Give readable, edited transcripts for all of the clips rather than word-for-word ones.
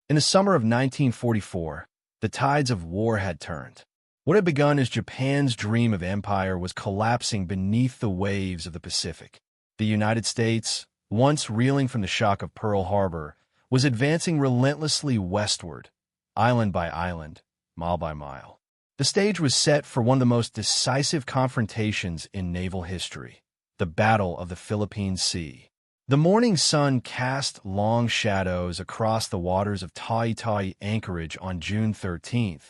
In the summer of 1944, the tides of war had turned. What had begun as Japan's dream of empire was collapsing beneath the waves of the Pacific. The United States, once reeling from the shock of Pearl Harbor, was advancing relentlessly westward, island by island, mile by mile. The stage was set for one of the most decisive confrontations in naval history, the Battle of the Philippine Sea. The morning sun cast long shadows across the waters of Tawi anchorage on June 13,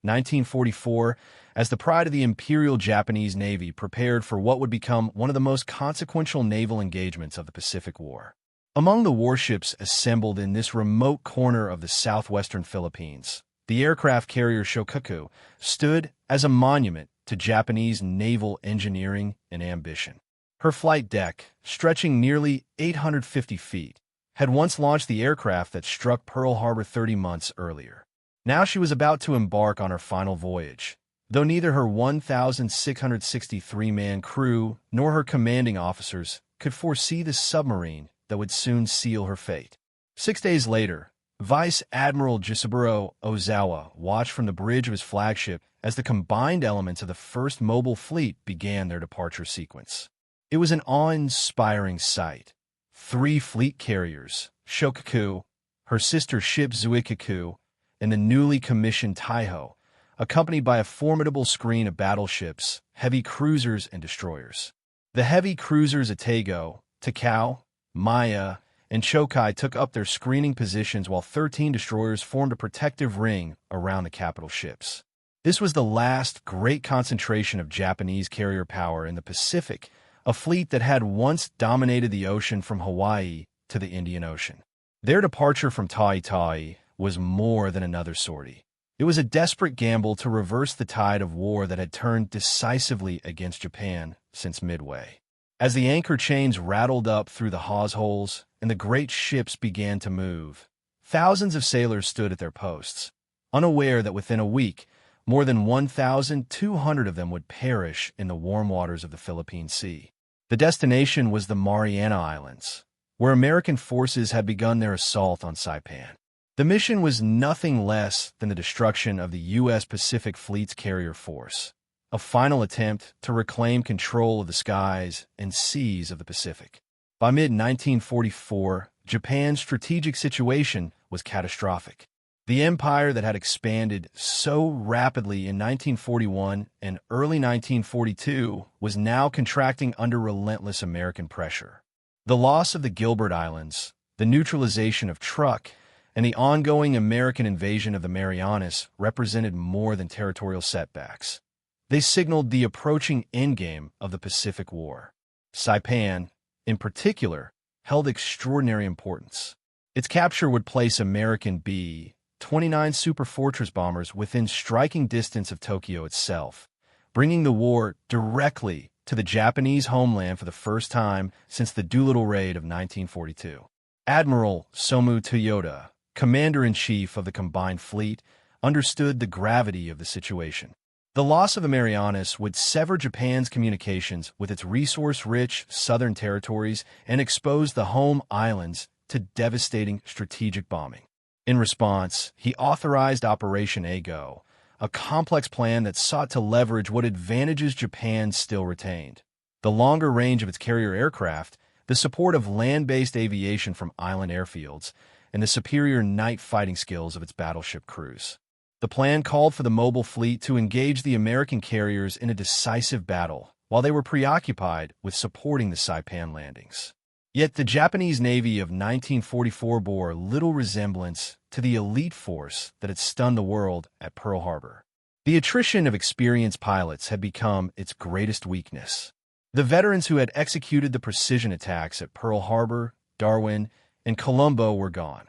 1944, as the pride of the Imperial Japanese Navy prepared for what would become one of the most consequential naval engagements of the Pacific War. Among the warships assembled in this remote corner of the southwestern Philippines, the aircraft carrier Shōkaku stood as a monument to Japanese naval engineering and ambition. Her flight deck, stretching nearly 850 feet, had once launched the aircraft that struck Pearl Harbor 30 months earlier. Now she was about to embark on her final voyage, though neither her 1,663-man crew nor her commanding officers could foresee the submarine that would soon seal her fate. 6 days later, Vice Admiral Jisaburo Ozawa watched from the bridge of his flagship as the combined elements of the first mobile fleet began their departure sequence. It was an awe-inspiring sight. 3 fleet carriers, Shōkaku, her sister ship Zuikaku, and the newly commissioned Taiho, accompanied by a formidable screen of battleships, heavy cruisers, and destroyers. The heavy cruisers Atago, Takao, Maya, and Shokai took up their screening positions while 13 destroyers formed a protective ring around the capital ships. This was the last great concentration of Japanese carrier power in the Pacific, a fleet that had once dominated the ocean from Hawaii to the Indian Ocean. Their departure from Tawi was more than another sortie. It was a desperate gamble to reverse the tide of war that had turned decisively against Japan since Midway. As the anchor chains rattled up through the hawse holes and the great ships began to move, thousands of sailors stood at their posts, unaware that within a week, more than 1,200 of them would perish in the warm waters of the Philippine Sea. The destination was the Mariana Islands, where American forces had begun their assault on Saipan. The mission was nothing less than the destruction of the U.S. Pacific Fleet's carrier force, a final attempt to reclaim control of the skies and seas of the Pacific. By mid-1944, Japan's strategic situation was catastrophic. The empire that had expanded so rapidly in 1941 and early 1942 was now contracting under relentless American pressure. The loss of the Gilbert Islands, the neutralization of Truk, and the ongoing American invasion of the Marianas represented more than territorial setbacks. They signaled the approaching endgame of the Pacific War. Saipan, in particular, held extraordinary importance. Its capture would place American B-29 Superfortress bombers within striking distance of Tokyo itself, bringing the war directly to the Japanese homeland for the first time since the Doolittle Raid of 1942. Admiral Somu Toyota, Commander-in-Chief of the combined fleet, understood the gravity of the situation. The loss of the Marianas would sever Japan's communications with its resource-rich southern territories and expose the home islands to devastating strategic bombing. In response, he authorized Operation Ago, a complex plan that sought to leverage what advantages Japan still retained: the longer range of its carrier aircraft, the support of land-based aviation from island airfields, and the superior night fighting skills of its battleship crews. The plan called for the mobile fleet to engage the American carriers in a decisive battle, while they were preoccupied with supporting the Saipan landings. Yet the Japanese Navy of 1944 bore little resemblance to the elite force that had stunned the world at Pearl Harbor. The attrition of experienced pilots had become its greatest weakness. The veterans who had executed the precision attacks at Pearl Harbor, Darwin, and Colombo were gone,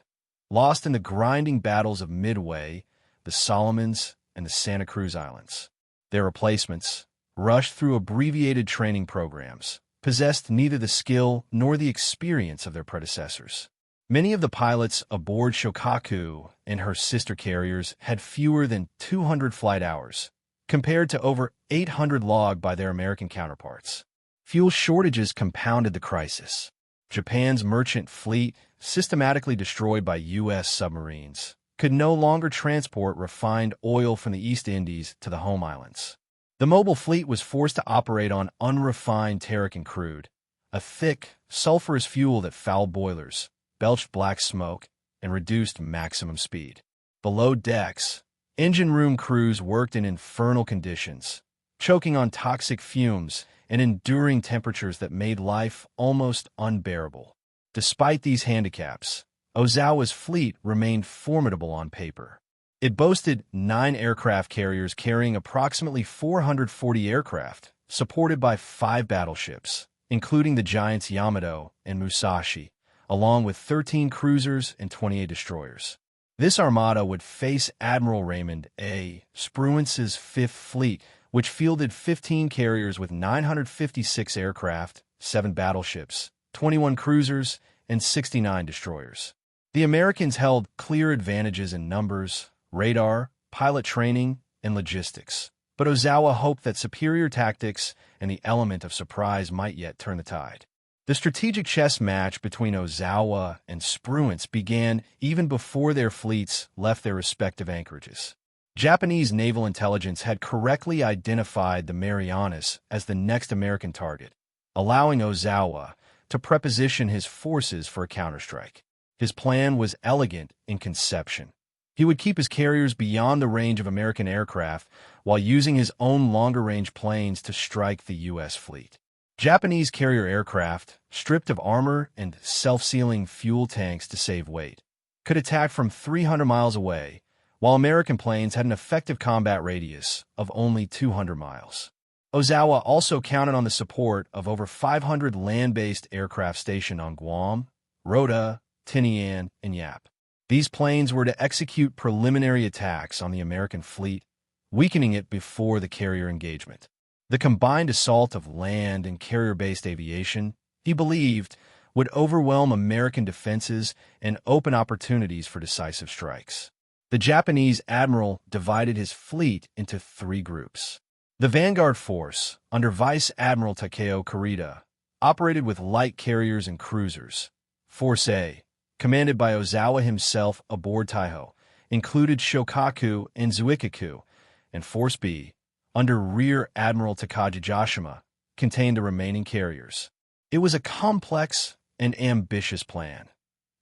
lost in the grinding battles of Midway, the Solomons, and the Santa Cruz Islands. Their replacements, rushed through abbreviated training programs, possessed neither the skill nor the experience of their predecessors. Many of the pilots aboard Shōkaku and her sister carriers had fewer than 200 flight hours, compared to over 800 logged by their American counterparts. Fuel shortages compounded the crisis. Japan's merchant fleet, systematically destroyed by U.S. submarines, could no longer transport refined oil from the East Indies to the home islands. The mobile fleet was forced to operate on unrefined Tarican crude, a thick, sulfurous fuel that fouled boilers, belched black smoke, and reduced maximum speed. Below decks, engine room crews worked in infernal conditions, choking on toxic fumes and enduring temperatures that made life almost unbearable. Despite these handicaps, Ozawa's fleet remained formidable on paper. It boasted 9 aircraft carriers carrying approximately 440 aircraft, supported by 5 battleships, including the giants Yamato and Musashi, along with 13 cruisers and 28 destroyers. This armada would face Admiral Raymond A. Spruance's Fifth Fleet, which fielded 15 carriers with 956 aircraft, 7 battleships, 21 cruisers, and 69 destroyers. The Americans held clear advantages in numbers, radar, pilot training, and logistics, but Ozawa hoped that superior tactics and the element of surprise might yet turn the tide. The strategic chess match between Ozawa and Spruance began even before their fleets left their respective anchorages. Japanese naval intelligence had correctly identified the Marianas as the next American target, allowing Ozawa to preposition his forces for a counterstrike. His plan was elegant in conception. He would keep his carriers beyond the range of American aircraft while using his own longer-range planes to strike the U.S. fleet. Japanese carrier aircraft, stripped of armor and self-sealing fuel tanks to save weight, could attack from 300 miles away, while American planes had an effective combat radius of only 200 miles. Ozawa also counted on the support of over 500 land-based aircraft stationed on Guam, Rota, Tinian, and Yap. These planes were to execute preliminary attacks on the American fleet, weakening it before the carrier engagement. The combined assault of land and carrier-based aviation, he believed, would overwhelm American defenses and open opportunities for decisive strikes. The Japanese admiral divided his fleet into 3 groups. The vanguard force, under Vice Admiral Takeo Kurita, operated with light carriers and cruisers. Force A, commanded by Ozawa himself aboard Taiho, included Shōkaku and Zuikaku, and Force B, under Rear Admiral Takagi Joshima, contained the remaining carriers. It was a complex and ambitious plan,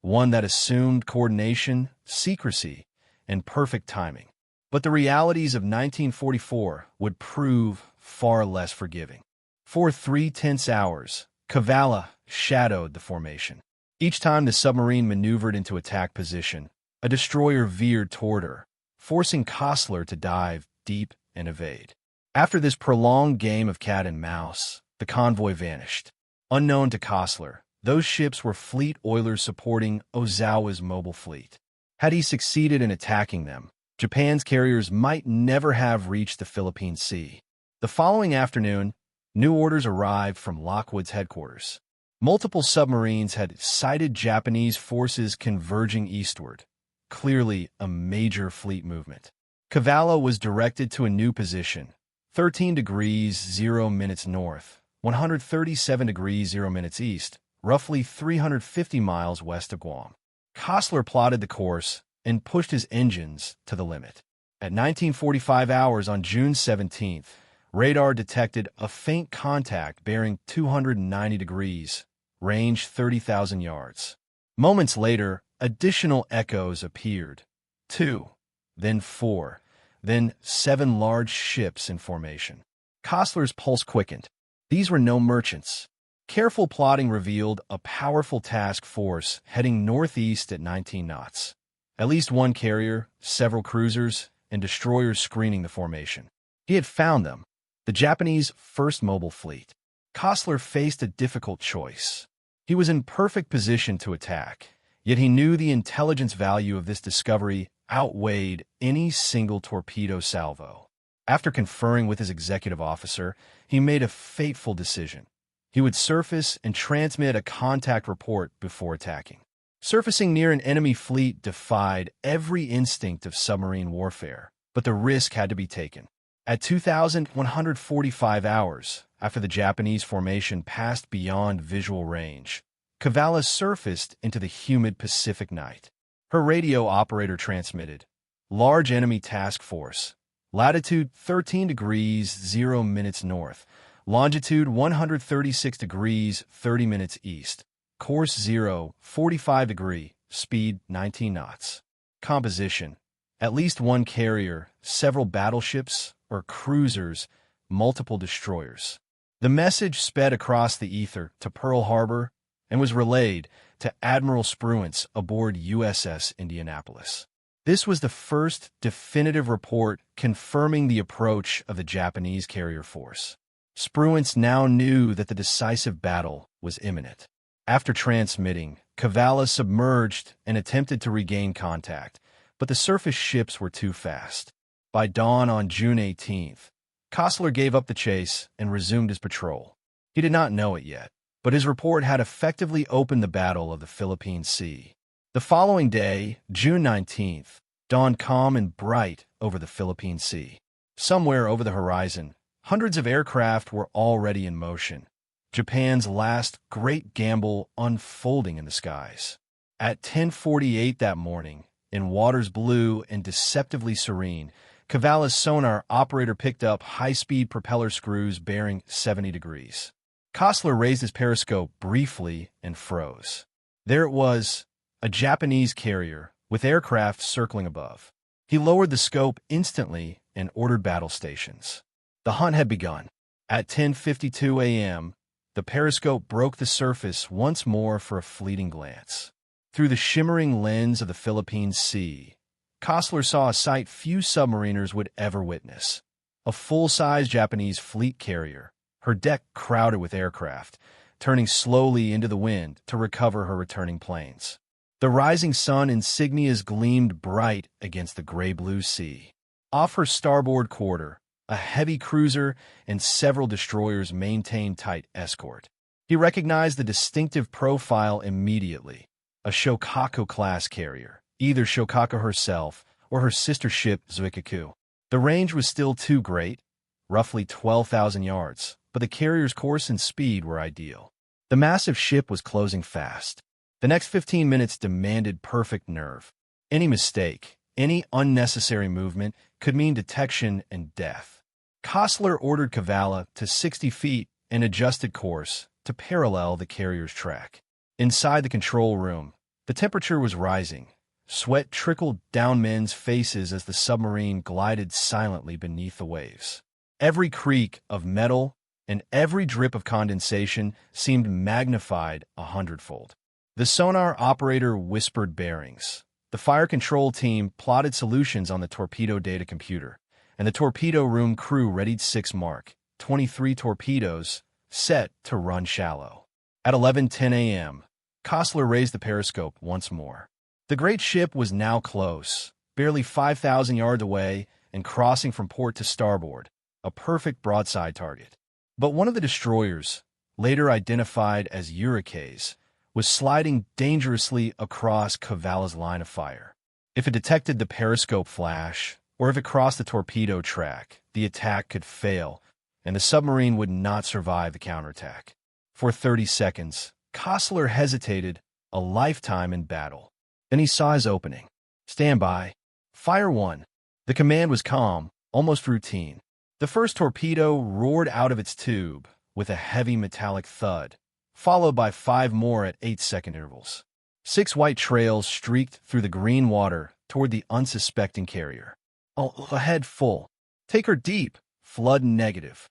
one that assumed coordination, secrecy, and perfect timing. But the realities of 1944 would prove far less forgiving. For 3 tense hours, Cavalla shadowed the formation. Each time the submarine maneuvered into attack position, a destroyer veered toward her, forcing Kostler to dive deep and evade. After this prolonged game of cat and mouse, the convoy vanished. Unknown to Kostler, those ships were fleet oilers supporting Ozawa's mobile fleet. Had he succeeded in attacking them, Japan's carriers might never have reached the Philippine Sea. The following afternoon, new orders arrived from Lockwood's headquarters. Multiple submarines had sighted Japanese forces converging eastward, clearly a major fleet movement. Cavalla was directed to a new position, 13 degrees 0 minutes north, 137 degrees 0 minutes east, roughly 350 miles west of Guam. Kostler plotted the course and pushed his engines to the limit. At 1945 hours on June 17th, radar detected a faint contact bearing 290 degrees, range 30,000 yards. Moments later, additional echoes appeared. 2, then 4, then 7 large ships in formation. Kostler's pulse quickened. These were no merchants. Careful plotting revealed a powerful task force heading northeast at 19 knots. At least 1 carrier, several cruisers, and destroyers screening the formation. He had found them, the Japanese first mobile fleet. Kostler faced a difficult choice. He was in perfect position to attack, yet he knew the intelligence value of this discovery outweighed any single torpedo salvo. After conferring with his executive officer, he made a fateful decision. He would surface and transmit a contact report before attacking. Surfacing near an enemy fleet defied every instinct of submarine warfare, but the risk had to be taken. At 2,145 hours, after the Japanese formation passed beyond visual range, Cavalla surfaced into the humid Pacific night. Her radio operator transmitted, "Large enemy task force. Latitude 13 degrees 0 minutes north. Longitude 136 degrees 30 minutes east. Course 0, 45 degree. Speed 19 knots." Composition: at least one carrier, several battleships or cruisers, multiple destroyers. The message sped across the ether to Pearl Harbor and was relayed to Admiral Spruance aboard USS Indianapolis. This was the first definitive report confirming the approach of the Japanese carrier force. Spruance now knew that the decisive battle was imminent. After transmitting, Cavalla submerged and attempted to regain contact, but the surface ships were too fast. By dawn on June 18th, Kostler gave up the chase and resumed his patrol. He did not know it yet, but his report had effectively opened the Battle of the Philippine Sea. The following day, June 19th, dawned calm and bright over the Philippine Sea. Somewhere over the horizon, hundreds of aircraft were already in motion, Japan's last great gamble unfolding in the skies. At 10:48 that morning, in waters blue and deceptively serene, Cavalla's sonar operator picked up high-speed propeller screws bearing 70 degrees. Kostler raised his periscope briefly and froze. There it was, a Japanese carrier, with aircraft circling above. He lowered the scope instantly and ordered battle stations. The hunt had begun. At 10:52 a.m., the periscope broke the surface once more for a fleeting glance. Through the shimmering lens of the Philippine Sea, Kostler saw a sight few submariners would ever witness. A full-size Japanese fleet carrier, her deck crowded with aircraft, turning slowly into the wind to recover her returning planes. The rising sun insignias gleamed bright against the gray-blue sea. Off her starboard quarter, a heavy cruiser and several destroyers maintained tight escort. He recognized the distinctive profile immediately. A Shōkaku-class carrier, either Shōkaku herself or her sister ship Zuikaku. The range was still too great, roughly 12,000 yards, but the carrier's course and speed were ideal. The massive ship was closing fast. The next 15 minutes demanded perfect nerve. Any mistake, any unnecessary movement could mean detection and death. Kostler ordered Cavalla to 60 feet and adjusted course to parallel the carrier's track. Inside the control room, the temperature was rising. Sweat trickled down men's faces as the submarine glided silently beneath the waves. Every creak of metal and every drip of condensation seemed magnified 100-fold. The sonar operator whispered bearings. The fire control team plotted solutions on the torpedo data computer, and the torpedo room crew readied 6 Mark 23 torpedoes set to run shallow. At 11:10 a.m., Kostler raised the periscope once more. The great ship was now close, barely 5,000 yards away and crossing from port to starboard, a perfect broadside target. But one of the destroyers, later identified as Urike's, was sliding dangerously across Cavalla's line of fire. If it detected the periscope flash, or if it crossed the torpedo track, the attack could fail, and the submarine would not survive the counterattack. For 30 seconds, Kostler hesitated, a lifetime in battle. Then he saw his opening. "Stand by. Fire 1. The command was calm, almost routine. The first torpedo roared out of its tube with a heavy metallic thud, followed by 5 more at 8-second intervals. 6 white trails streaked through the green water toward the unsuspecting carrier. Ahead full. Take her deep. Flood negative."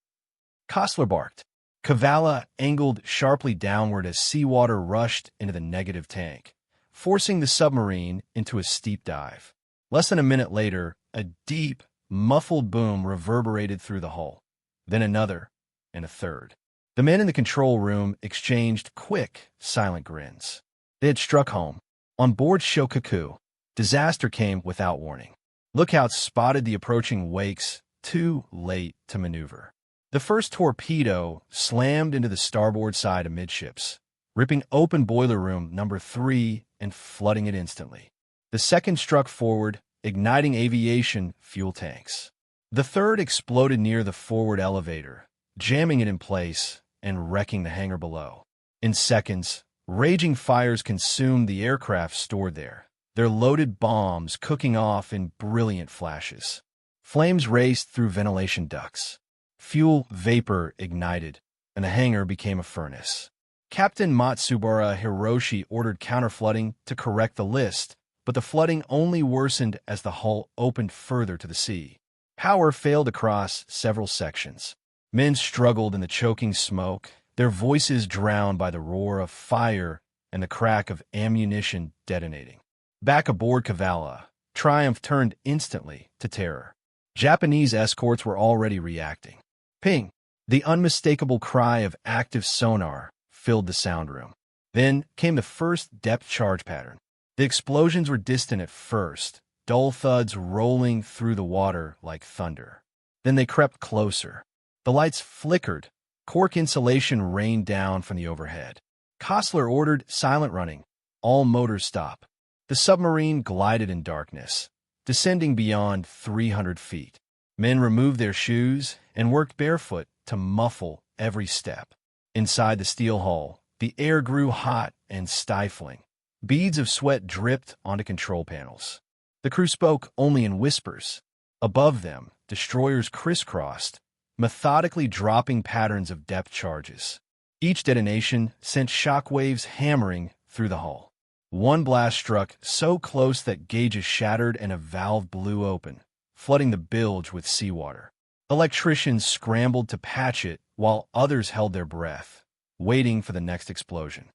Kostler barked. Cavalla angled sharply downward as seawater rushed into the negative tank, forcing the submarine into a steep dive. Less than a minute later, a deep, muffled boom reverberated through the hull. Then another, and a third. The men in the control room exchanged quick, silent grins. They had struck home. On board Shōkaku, disaster came without warning. Lookouts spotted the approaching wakes, too late to maneuver. The first torpedo slammed into the starboard side amidships, ripping open boiler room number 3 and flooding it instantly. The second struck forward, igniting aviation fuel tanks. The third exploded near the forward elevator, jamming it in place and wrecking the hangar below. In seconds, Raging fires consumed the aircraft stored there, their loaded bombs cooking off in brilliant flashes. Flames raced through ventilation ducts. Fuel vapor ignited, and the hangar became a furnace. Captain Matsubara Hiroshi ordered counterflooding to correct the list, but the flooding only worsened as the hull opened further to the sea. Power failed across several sections. Men struggled in the choking smoke, their voices drowned by the roar of fire and the crack of ammunition detonating. Back aboard Cavalla, triumph turned instantly to terror. Japanese escorts were already reacting. Ping! The unmistakable cry of active sonar filled the sound room. Then came the first depth charge pattern. The explosions were distant at first, dull thuds rolling through the water like thunder. Then they crept closer. The lights flickered. Cork insulation rained down from the overhead. Kostler ordered silent running. All motors stop. The submarine glided in darkness, descending beyond 300 feet. Men removed their shoes and worked barefoot to muffle every step. Inside the steel hull, the air grew hot and stifling. Beads of sweat dripped onto control panels. The crew spoke only in whispers. Above them, destroyers crisscrossed, methodically dropping patterns of depth charges. Each detonation sent shockwaves hammering through the hull. One blast struck so close that gauges shattered and a valve blew open, flooding the bilge with seawater. Electricians scrambled to patch it while others held their breath, waiting for the next explosion.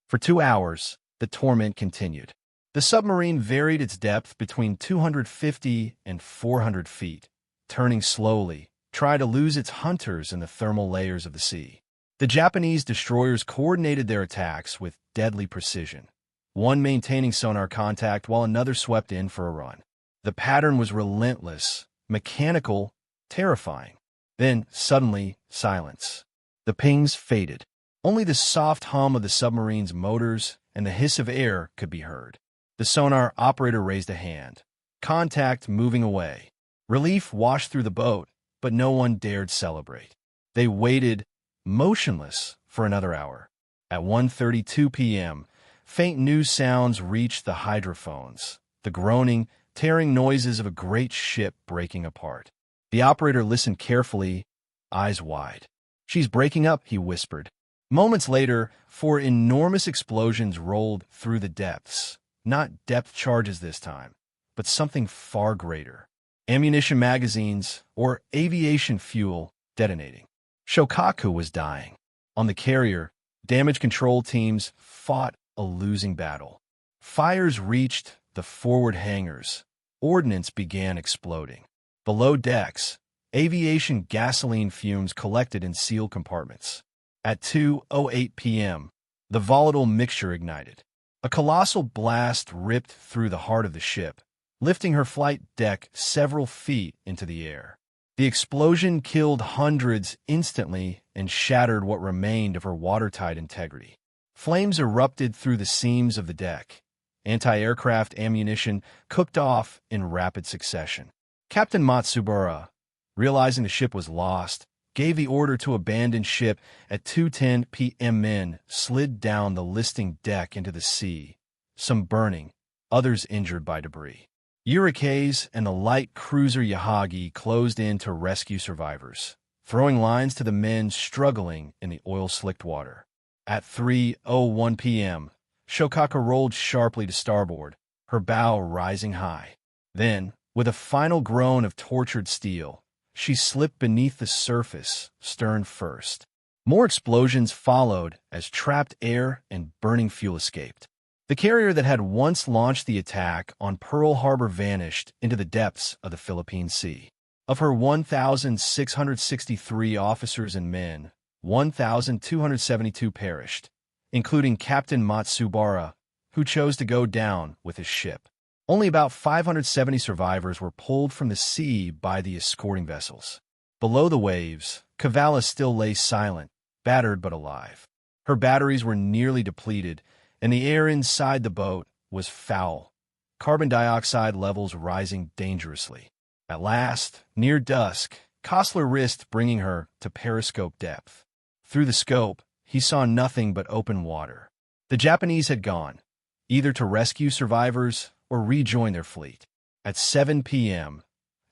For 2 hours, the torment continued. The submarine varied its depth between 250 and 400 feet, turning slowly, trying to lose its hunters in the thermal layers of the sea. The Japanese destroyers coordinated their attacks with deadly precision, one maintaining sonar contact while another swept in for a run. The pattern was relentless, mechanical, terrifying. Then, suddenly, silence. The pings faded. Only the soft hum of the submarine's motors and the hiss of air could be heard. The sonar operator raised a hand. Contact moving away. Relief washed through the boat, but no one dared celebrate. They waited, motionless, for another hour. At 1:32 p.m., faint news sounds reached the hydrophones, the groaning, tearing noises of a great ship breaking apart. The operator listened carefully, eyes wide. "She's breaking up," he whispered. Moments later, 4 enormous explosions rolled through the depths. Not depth charges this time, but something far greater. Ammunition magazines, or aviation fuel, detonating. Shōkaku was dying. On the carrier, damage control teams fought a losing battle. Fires reached the forward hangars. Ordnance began exploding. Below decks, aviation gasoline fumes collected in sealed compartments. At 2:08 p.m., the volatile mixture ignited. A colossal blast ripped through the heart of the ship, lifting her flight deck several feet into the air. The explosion killed hundreds instantly and shattered what remained of her watertight integrity. Flames erupted through the seams of the deck. Anti-aircraft ammunition cooked off in rapid succession. Captain Matsubara, realizing the ship was lost, gave the order to abandon ship at 2:10 p.m. Men slid down the listing deck into the sea, some burning, others injured by debris. Urikes and the light cruiser Yahagi closed in to rescue survivors, throwing lines to the men struggling in the oil-slicked water. At 3:01 p.m., Shōkaku rolled sharply to starboard, her bow rising high. Then, with a final groan of tortured steel, she slipped beneath the surface, stern first. More explosions followed as trapped air and burning fuel escaped. The carrier that had once launched the attack on Pearl Harbor vanished into the depths of the Philippine Sea. Of her 1,663 officers and men, 1,272 perished, including Captain Matsubara, who chose to go down with his ship. Only about 570 survivors were pulled from the sea by the escorting vessels. Below the waves, Cavalla still lay silent, battered but alive. Her batteries were nearly depleted, and the air inside the boat was foul, carbon dioxide levels rising dangerously. At last, near dusk, Kostler risked bringing her to periscope depth. Through the scope, he saw nothing but open water. The Japanese had gone, either to rescue survivors or rejoin their fleet. At 7 p.m.,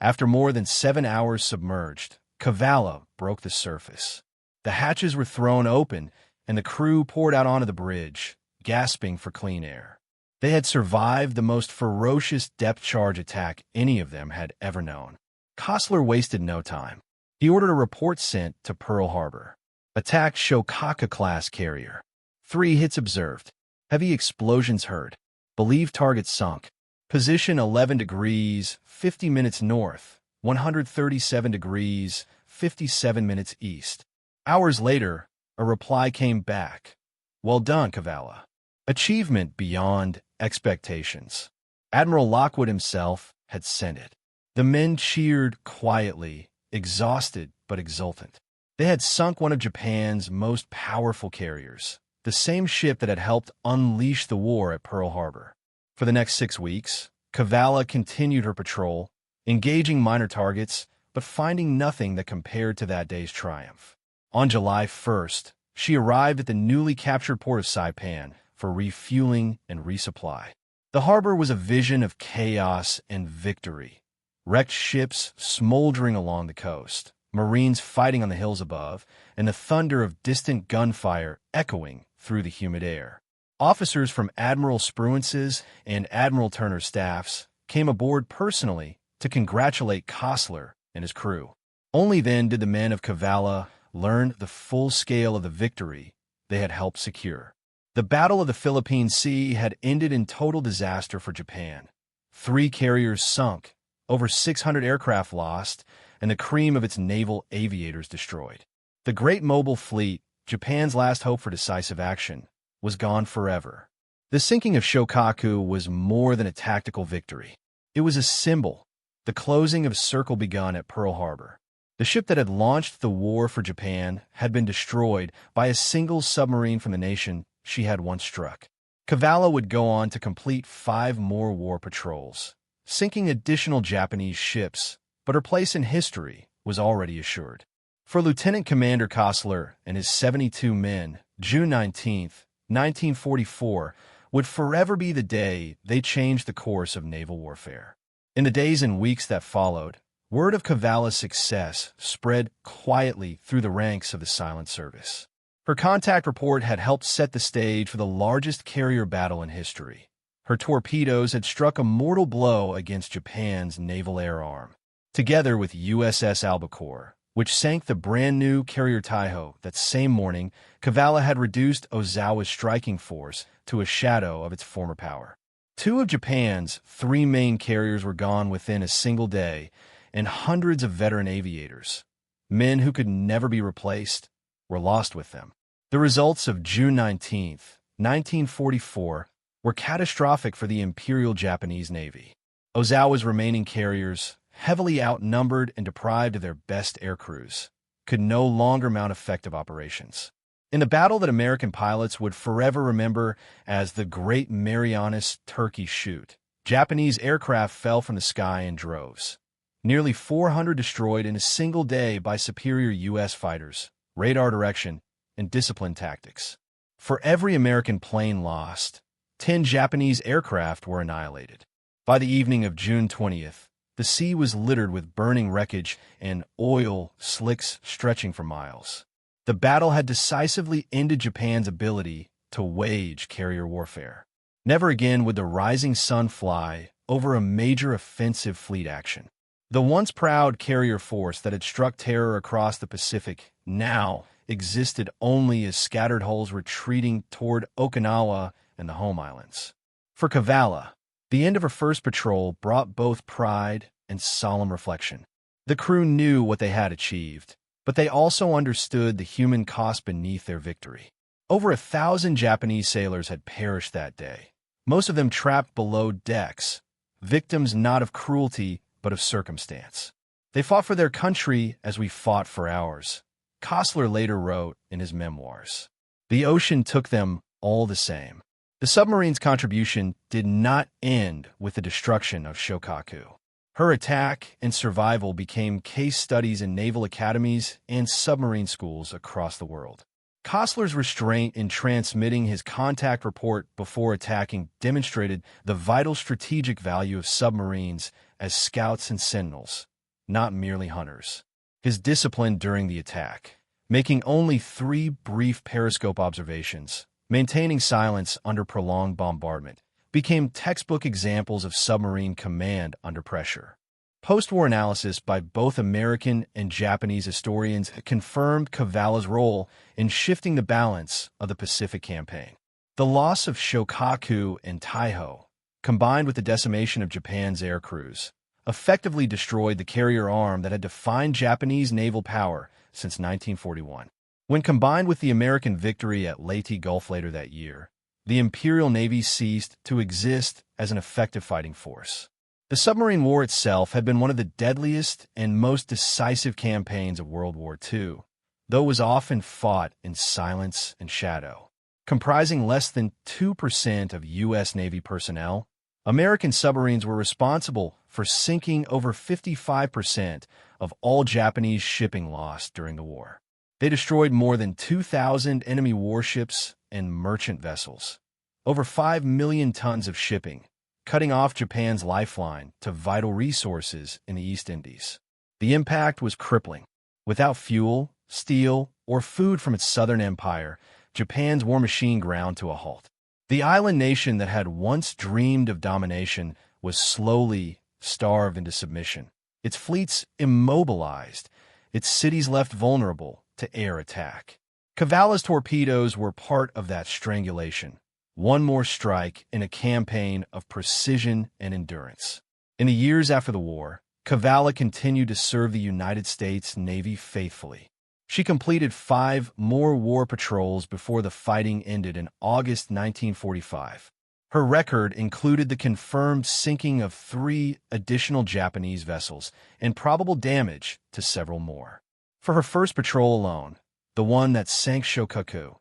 after more than 7 hours submerged, Cavalla broke the surface. The hatches were thrown open, and the crew poured out onto the bridge, gasping for clean air. They had survived the most ferocious depth charge attack any of them had ever known. Costler wasted no time. He ordered a report sent to Pearl Harbor. Attacked Shōkaku-class carrier. 3 hits observed. Heavy explosions heard. Believed target sunk. Position 11 degrees, 50 minutes north, 137 degrees, 57 minutes east. Hours later, a reply came back. Well done, Cavalla. Achievement beyond expectations. Admiral Lockwood himself had sent it. The men cheered quietly, exhausted but exultant. They had sunk one of Japan's most powerful carriers, the same ship that had helped unleash the war at Pearl Harbor. For the next 6 weeks, Cavalla continued her patrol, engaging minor targets, but finding nothing that compared to that day's triumph. On July 1st, she arrived at the newly captured port of Saipan for refueling and resupply. The harbor was a vision of chaos and victory. Wrecked ships smoldering along the coast, Marines fighting on the hills above, and the thunder of distant gunfire echoing through the humid air. Officers from Admiral Spruance's and Admiral Turner's staffs came aboard personally to congratulate Costler and his crew. Only then did the men of Cavalla learn the full scale of the victory they had helped secure. The Battle of the Philippine Sea had ended in total disaster for Japan. 3 carriers sunk, over 600 aircraft lost, and the cream of its naval aviators destroyed. The Great Mobile Fleet, Japan's last hope for decisive action, was gone forever. The sinking of Shōkaku was more than a tactical victory. It was a symbol, the closing of a circle begun at Pearl Harbor. The ship that had launched the war for Japan had been destroyed by a single submarine from the nation she had once struck. Cavalla would go on to complete 5 more war patrols, sinking additional Japanese ships, but her place in history was already assured. For Lieutenant Commander Costler and his 72 men, June 19, 1944, would forever be the day they changed the course of naval warfare. In the days and weeks that followed, word of Cavalla's success spread quietly through the ranks of the silent service. Her contact report had helped set the stage for the largest carrier battle in history. Her torpedoes had struck a mortal blow against Japan's naval air arm. Together with USS Albacore, which sank the brand-new carrier Taiho that same morning, Cavalla had reduced Ozawa's striking force to a shadow of its former power. 2 of Japan's 3 main carriers were gone within a single day, and hundreds of veteran aviators, men who could never be replaced, were lost with them. The results of June 19, 1944, were catastrophic for the Imperial Japanese Navy. Ozawa's remaining carriers, heavily outnumbered and deprived of their best air crews, could no longer mount effective operations. In a battle that American pilots would forever remember as the Great Marianas Turkey Shoot, Japanese aircraft fell from the sky in droves. Nearly 400 destroyed in a single day by superior U.S. fighters, radar direction, and disciplined tactics. For every American plane lost, 10 Japanese aircraft were annihilated. By the evening of June 20th, the sea was littered with burning wreckage and oil slicks stretching for miles. The battle had decisively ended Japan's ability to wage carrier warfare. Never again would the rising sun fly over a major offensive fleet action. The once proud carrier force that had struck terror across the Pacific now existed only as scattered hulls retreating toward Okinawa and the home islands. For Cavalla, the end of her first patrol brought both pride and solemn reflection. The crew knew what they had achieved, but they also understood the human cost beneath their victory. Over 1,000 Japanese sailors had perished that day, most of them trapped below decks, victims not of cruelty but of circumstance. They fought for their country as we fought for ours, Costler later wrote in his memoirs. The ocean took them all the same. The submarine's contribution did not end with the destruction of Shōkaku. Her attack and survival became case studies in naval academies and submarine schools across the world. Kostler's restraint in transmitting his contact report before attacking demonstrated the vital strategic value of submarines as scouts and sentinels, not merely hunters. His discipline during the attack, making only 3 brief periscope observations, maintaining silence under prolonged bombardment, became textbook examples of submarine command under pressure. Post-war analysis by both American and Japanese historians confirmed Cavalla's role in shifting the balance of the Pacific campaign. The loss of Shōkaku and Taiho, combined with the decimation of Japan's air crews, effectively destroyed the carrier arm that had defined Japanese naval power since 1941. When combined with the American victory at Leyte Gulf later that year, the Imperial Navy ceased to exist as an effective fighting force. The submarine war itself had been one of the deadliest and most decisive campaigns of World War II, though it was often fought in silence and shadow. Comprising less than 2% of U.S. Navy personnel, American submarines were responsible for sinking over 55% of all Japanese shipping lost during the war. They destroyed more than 2,000 enemy warships and merchant vessels, over 5 million tons of shipping, cutting off Japan's lifeline to vital resources in the East Indies. The impact was crippling. Without fuel, steel, or food from its southern empire, Japan's war machine ground to a halt. The island nation that had once dreamed of domination was slowly starved into submission. Its fleets immobilized, its cities left vulnerable to air attack. Cavalla's torpedoes were part of that strangulation. One more strike in a campaign of precision and endurance. In the years after the war, Cavalla continued to serve the United States Navy faithfully. She completed 5 more war patrols before the fighting ended in August 1945. Her record included the confirmed sinking of 3 additional Japanese vessels and probable damage to several more. For her first patrol alone, the one that sank Shōkaku,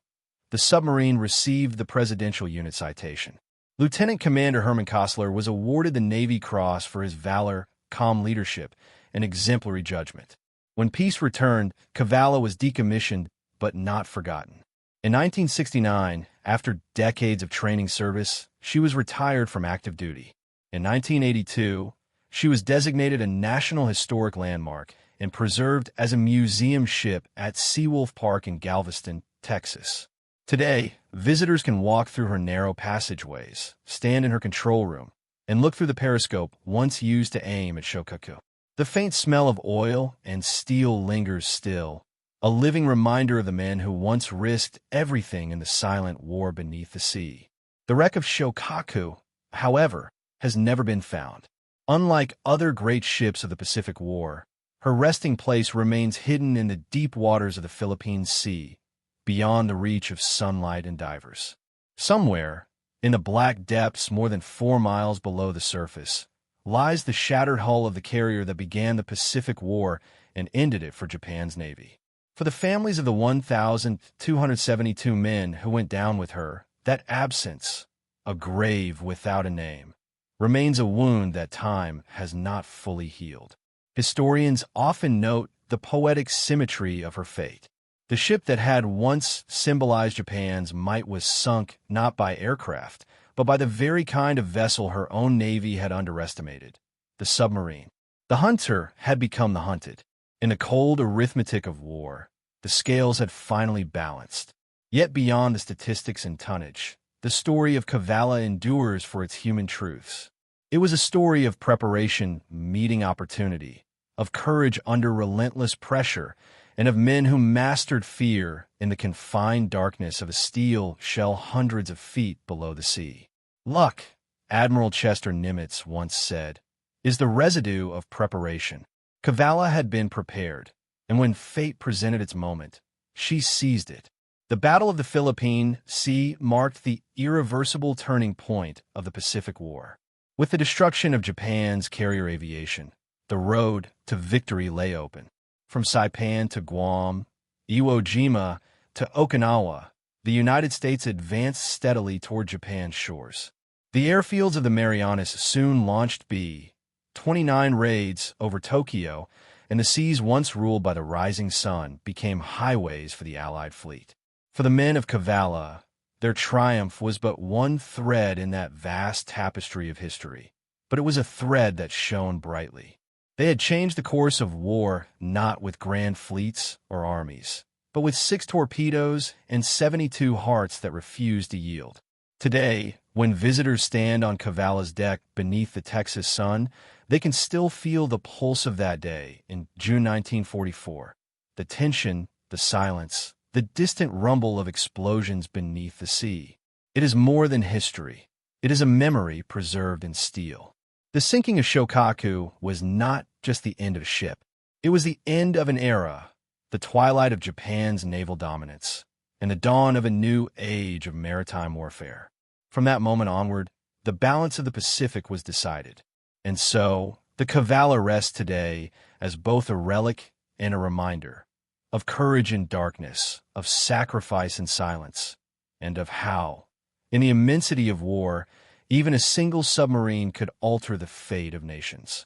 the submarine received the Presidential Unit Citation. Lieutenant Commander Herman Kostler was awarded the Navy Cross for his valor, calm leadership, and exemplary judgment. When peace returned, Cavalla was decommissioned but not forgotten. In 1969, after decades of training service, she was retired from active duty. In 1982, she was designated a National Historic Landmark and preserved as a museum ship at Seawolf Park in Galveston, Texas. Today, visitors can walk through her narrow passageways, stand in her control room, and look through the periscope once used to aim at Shōkaku. The faint smell of oil and steel lingers still, a living reminder of the men who once risked everything in the silent war beneath the sea. The wreck of Shōkaku, however, has never been found. Unlike other great ships of the Pacific War, her resting place remains hidden in the deep waters of the Philippine Sea, beyond the reach of sunlight and divers. Somewhere, in the black depths more than 4 miles below the surface, lies the shattered hull of the carrier that began the Pacific War and ended it for Japan's Navy. For the families of the 1,272 men who went down with her, that absence, a grave without a name, remains a wound that time has not fully healed. Historians often note the poetic symmetry of her fate. The ship that had once symbolized Japan's might was sunk not by aircraft, but by the very kind of vessel her own navy had underestimated, the submarine. The hunter had become the hunted. In the cold arithmetic of war, the scales had finally balanced. Yet beyond the statistics and tonnage, the story of Cavalla endures for its human truths. It was a story of preparation meeting opportunity, of courage under relentless pressure, and of men who mastered fear in the confined darkness of a steel shell hundreds of feet below the sea. Luck, Admiral Chester Nimitz once said, is the residue of preparation. Cavalla had been prepared, and when fate presented its moment, she seized it. The Battle of the Philippine Sea marked the irreversible turning point of the Pacific War. With the destruction of Japan's carrier aviation, the road to victory lay open. From Saipan to Guam, Iwo Jima to Okinawa, the United States advanced steadily toward Japan's shores. The airfields of the Marianas soon launched B-29 raids over Tokyo, and the seas once ruled by the rising sun became highways for the Allied fleet. For the men of Cavalla, their triumph was but one thread in that vast tapestry of history, but it was a thread that shone brightly. They had changed the course of war not with grand fleets or armies, but with 6 torpedoes and 72 hearts that refused to yield. Today, when visitors stand on Cavalla's deck beneath the Texas sun, they can still feel the pulse of that day in June 1944. The tension, the silence, the distant rumble of explosions beneath the sea. It is more than history. It is a memory preserved in steel. The sinking of Shōkaku was not just the end of a ship. It was the end of an era, the twilight of Japan's naval dominance, and the dawn of a new age of maritime warfare. From that moment onward, the balance of the Pacific was decided. And so, the Cavalla rests today as both a relic and a reminder of courage in darkness, of sacrifice in silence, and of how, in the immensity of war, even a single submarine could alter the fate of nations.